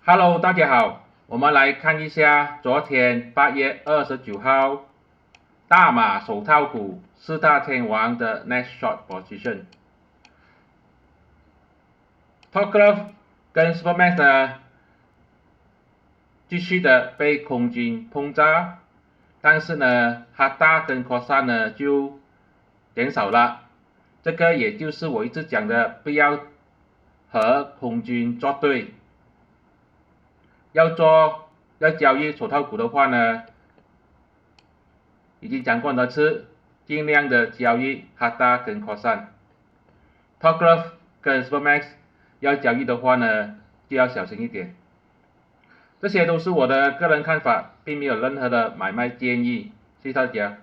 Hello，大家好，我们来看一下昨天8月29号大马手套股四大天王的 next short position。Top Glove 跟 Supermax 呢继续的被空军轰炸，但是呢哈大跟 Croissant 呢就减少了。这个也就是我一直讲的，不要和空军作对。要交易手套股的话呢，已经讲过很多次，尽量的交易哈大跟 Croissant。Top Glove 跟 Supermax 要交易的话呢，就要小心一点。这些都是我的个人看法，并没有任何的买卖建议，谢谢大家。